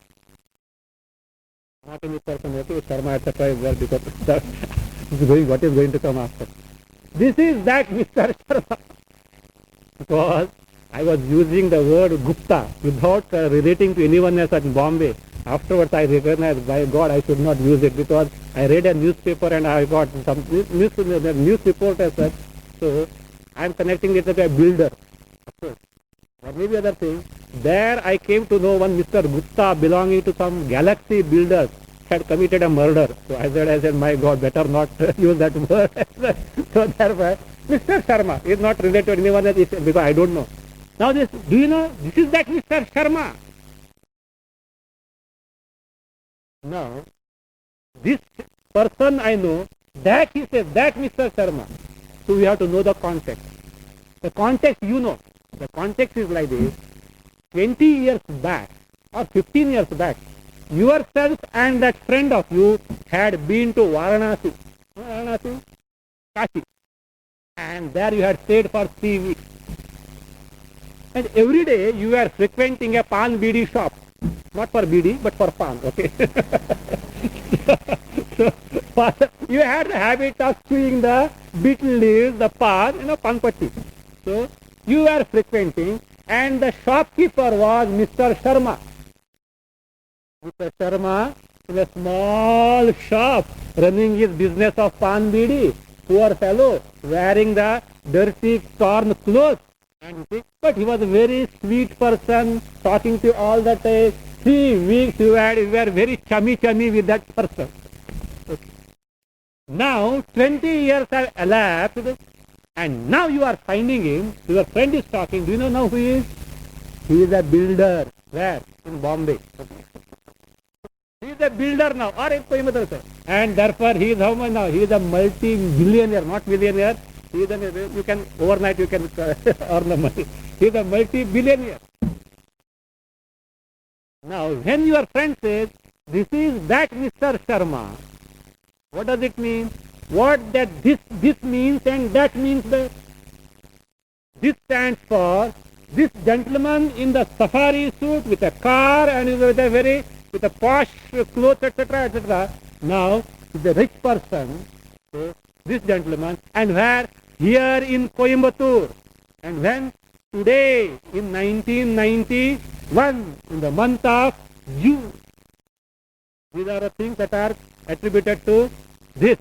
Not any person, okay, Sharma, etc. is there because what is going to come after. This is that Mr. Sharma. Because I was using the word Gupta without relating to anyone else at Bombay. Afterwards I recognized, by God, I should not use it because I read a newspaper and I got some news report as such. So I am connecting it to a builder. Or maybe other thing. There I came to know one Mr. Gupta belonging to some Galaxy builders had committed a murder. So I said, my God, better not use that word. So therefore, Mr. Sharma is not related to anyone else because I don't know. Now this, do you know, this is that Mr. Sharma. Now, this person I know, that he says, that Mr. Sharma. So we have to know the context. The context you know. The context is like this. 20 years back or 15 years back, yourself and that friend of you had been to Varanasi. Varanasi? Kashi. And there you had stayed for 3 weeks. And every day you were frequenting a pan bidi shop. Not for bidi, but for pan, okay? So, you had the habit of chewing the betel leaves, the pan, pan patti. So, you were frequenting, and the shopkeeper was Mr. Sharma. Mr. Sharma in a small shop running his business of pan bidi. Poor fellow, wearing the dirty torn clothes. And but he was a very sweet person, talking to all the time. 3 weeks we were very chummy with that person. Okay. Now 20 years have elapsed, and now you are finding him. Your friend is talking. Do you know now who he is? He is a builder. Where? In Bombay. Okay. He is a builder now, or in Coimbatore. And therefore he is how much now? He is a multi-billionaire, not millionaire. He is a, you can, overnight you can earn the money. He is a multi-billionaire. Now, when your friend says, this is that Mr. Sharma, what does it mean? What that this means and that means that. This stands for this gentleman in the safari suit with a car and with a posh clothes, etc. Now, is a rich person, so this gentleman, and where? Here in Coimbatore. And when? Today, in 1991, in the month of June. These are the things that are attributed to this.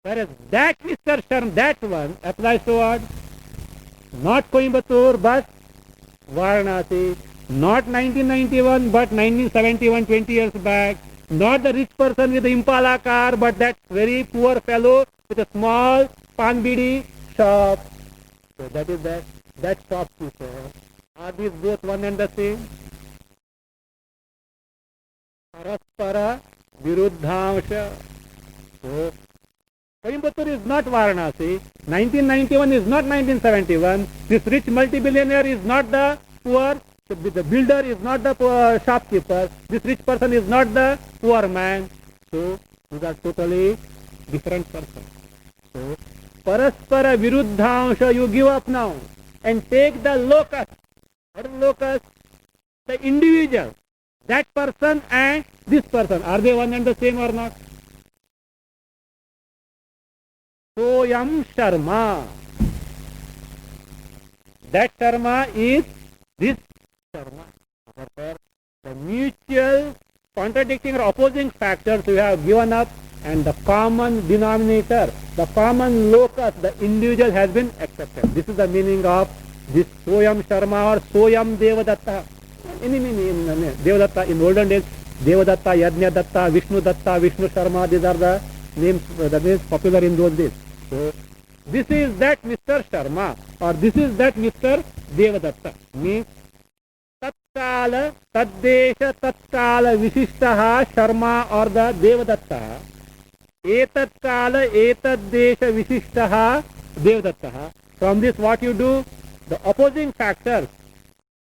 Whereas that Mr. Sharma, that one applies to what? Not Coimbatore, but Varanasi. Not 1991, but 1971, 20 years back. Not the rich person with the Impala car, but that very poor fellow with a small pan bidi shop. So that is that shopkeeper. Are these both one and the same? Paraspara Viruddhansha. So Coimbatore is not Varanasi. 1991 is not 1971. This rich multi-billionaire is not the poor. The builder is not the poor shopkeeper. This rich person is not the poor man. So these are totally different persons. So Paraspara Viruddhansha, you give up now and take the locus. What is locus? The individual. That person and this person. Are they one and the same or not? Soyam Sharma. That Sharma is this Sharma. Therefore, the mutual contradicting or opposing factors we have given up, and the common denominator, the common locus, the individual has been accepted. This is the meaning of this Soyam Sharma or Soyam Devadatta. Any meaning in Devadatta in olden days, Devadatta, Yajna Datta, Vishnu Datta, Vishnu Sharma, these are the names popular in those days. So this is that Mr. Sharma or this is that Mr. Devadatta. Means Tatkala, Taddesha, Tatkala, Vishishtaha, Sharma or the Devadatta. Etatkala, Etaddesha, Vishishtaha, Devadatta. From this what you do? The opposing factors.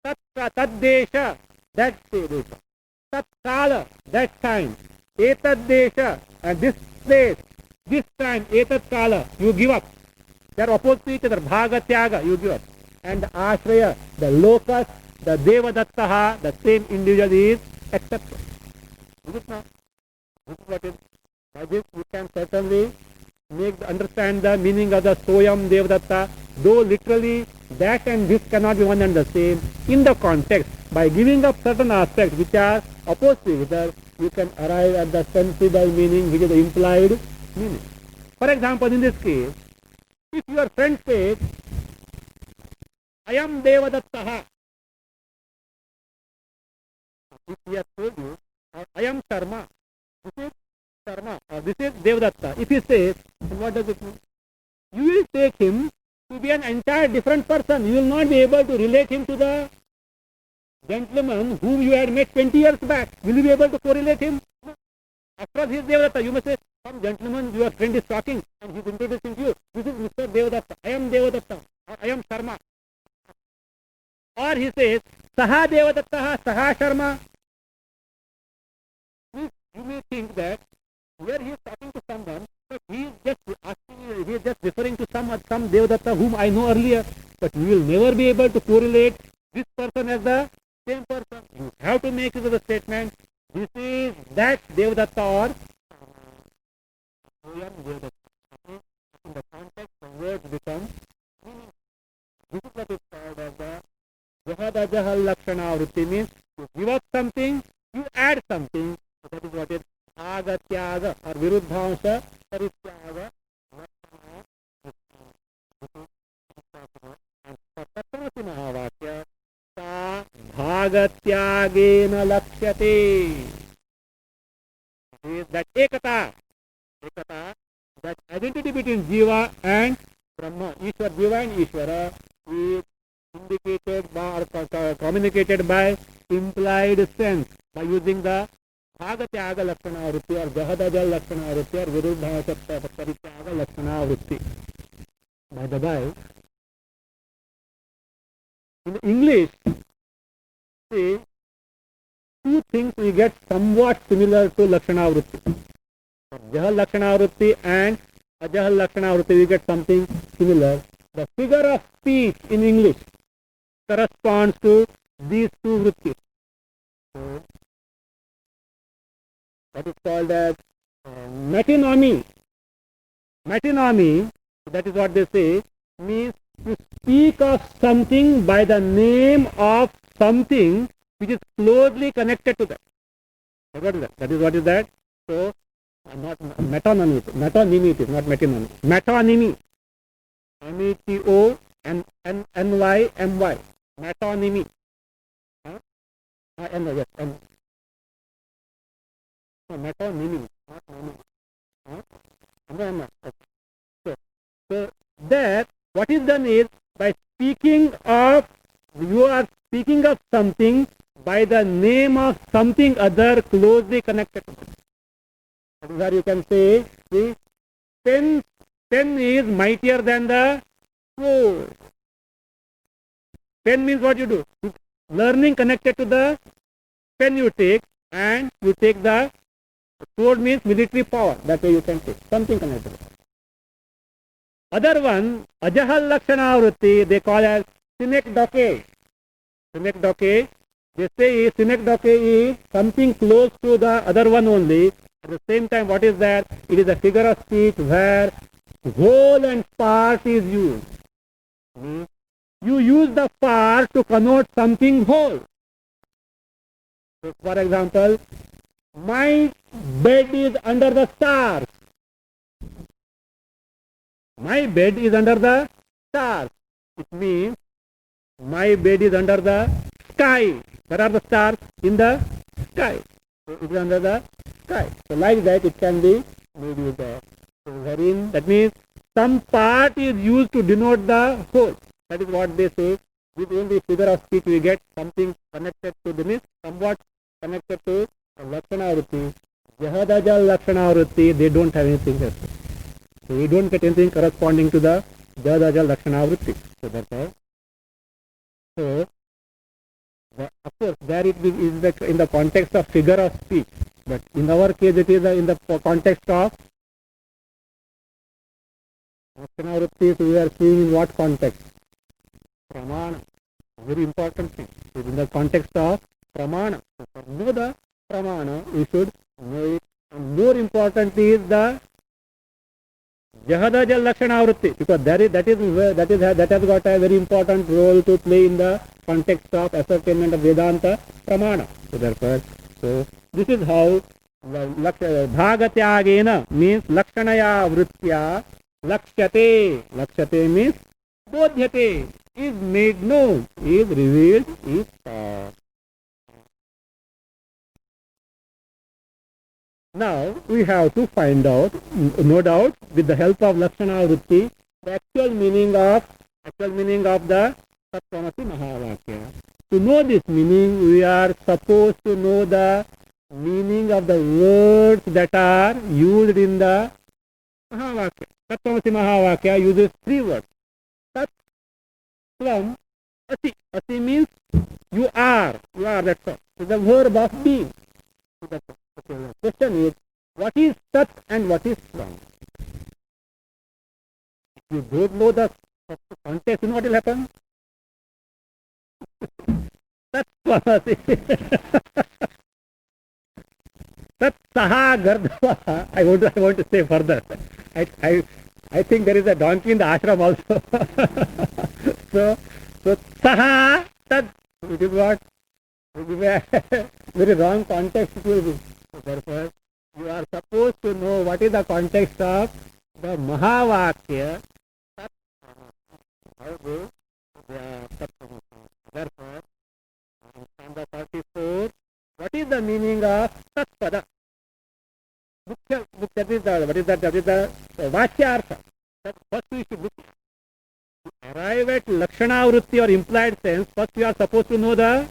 Taddesha, that desha. Tatkala, that time. Etaddesha, and this place, this time, Etatkala, you give up. They are opposed to each other. Bhaga Tyaga, you give up. And the Ashraya, the locus, the Devadattaha, the same individual is accepted. Is it not? This is what it is. By this we can certainly understand the meaning of the Soyam Devadatta, though literally that and this cannot be one and the same. In the context, by giving up certain aspects which are opposed to each other, you can arrive at the sensible meaning which is the implied meaning. For example, in this case, if your friend says, I am Devadattaha, if he has told you, I am Sharma, this is Sharma, or this is Devadatta. If he says, what does it mean? You will take him to be an entire different person. You will not be able to relate him to the gentleman whom you had met 20 years back. Will you be able to correlate him? After all, he is Devadatta. You must say, some gentleman, your friend is talking and he is introducing you. This is Mr. Devadatta. I am Devadatta. Or I am Sharma. Or he says, Saha Devadatta, Saha Sharma. You may think that here he is talking to someone, but he is just asking, he is just referring to some Devadatta whom I know earlier. But you will never be able to correlate this person as the same person. You have to make it as a statement. This is that Devadatta or Devadatta. In the context, the words become meaning. This is what is called Jahadaja Lakshana Vritti means you give up something, you add something. So that is what is Agatyaga or Viruddhansha Parityaga. तत्वमसि महावाक्य सा भागत्यागेन लक्ष्यते. That ekata, that identity between Jiva and Brahma, Ishwar, Jiva and Ishvara is indicated by or communicated by implied sense by using the Bhagatyaga Lakshana Vritti or Jahadaja Lakshana Vritti or Viruddhasya Parityaga Lakshana Vritti. By the by, in English, see, two things we get somewhat similar to Lakshana Vritti. Jahal Lakshana Vritti and Ajahal Lakshana Vritti, we get something similar. The figure of speech in English corresponds to these two vrittis. So, that is called as metonymy. Metonymy, that is what they say, means to speak of something by the name of something which is closely connected to that. What is that? That is what is that? So, not metonymy. Metonymy it is, not metonymy. Metonymy. M-E-T-O-N-N-Y-M-Y. Metonymy. N, yes, N. No, metonymy, not nymy. So that what is done is by speaking of, you are speaking of something by the name of something other closely connected to it. That is where you can say, see, pen is mightier than the sword. Pen means what you do? Learning connected to the pen you take, and you take the sword means military power. That way you can take something connected. Other one, Ajahal Lakshana Vritti, they call as synecdoche. Synecdoche, they say synecdoche is something close to the other one only. At the same time, what is that? It is a figure of speech where whole and part is used. You use the part to connote something whole. So, for example, my bed is under the stars. My bed is under the stars. It means my bed is under the sky. Where are the stars? In the sky. So it is under the sky. So like that it can be made with the. So wherein that means some part is used to denote the whole. That is what they say. With only figure of speech we get something connected to the means somewhat connected to Lakshana Vritti. Jahadaja Lakshana Vritti, they don't have anything else. So we don't get anything corresponding to the Jahadaja Lakshana Vritti. So that's all. So, of course, there it is in the context of figure of speech. But in our case, it is in the context of Lakshana Vritti. We are seeing in what context? Pramana. Very important thing. It is in the context of Pramana. So for know the Pramana, we should know it. And more important is the Jahadaja Lakshana Vritti, because that has got a very important role to play in the context of ascertainment of Vedanta Pramana. So therefore, this is how Bhagatyagena means Lakshanaya Vrittya Lakshyate. Lakshyate means Bodhyate, is made known, is revealed, is taught. Now we have to find out, no doubt, with the help of Lakshana Vritti, the actual meaning of the Tattvamasi Mahavakya. To know this meaning, we are supposed to know the meaning of the words that are used in the Mahavakya. Tattvamasi Mahavakya uses three words. Tat, Tvam, Asi. Asi means you are. That's all. It's the verb of being. That's all. Okay, the question is, what is Tat and what is Tvam? If you don't know the context, you know what will happen? Tat Tvamasi. Tat Saha Gardava. I want to say further. I think there is a donkey in the ashram also. so Saha Tat It is what? It will be a very wrong context it will be. So therefore, you are supposed to know what is the context of the Mahavakya. Therefore, number 44, what is the meaning of Tatpada? That is the Vachyartha. That first we should look to arrive at Lakshana Vritti or implied sense. First you are supposed to know the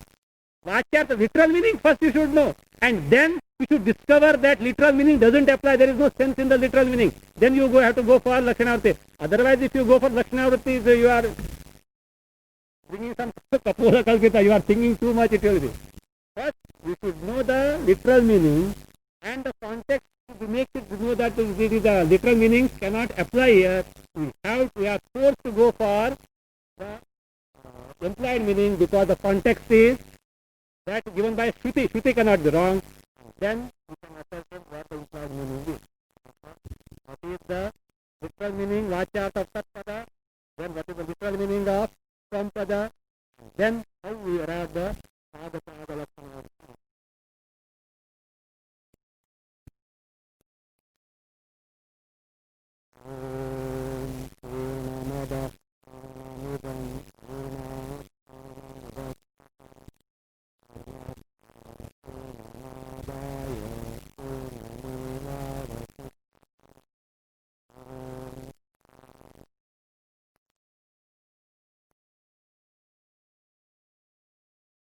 Vachyartha, literal meaning. First you should know, and then you should discover that literal meaning doesn't apply. There is no sense in the literal meaning. Then you have to go for Lakshana Vritti. Otherwise, if you go for Lakshana Vritti, you are bringing some Kapola Kalpita. You are thinking too much. It will be. First, we should know the literal meaning and the context to make it to know that the literal meanings cannot apply here. We are forced to go for the implied meaning because the context is that given by Shruti. Shruti cannot be wrong. Then we can ascertain what the implied meaning is. What is the literal meaning, Vachyartha of Tatpada? Then what is the literal meaning of Sampada? Then how we arrive the Pada Lakshana.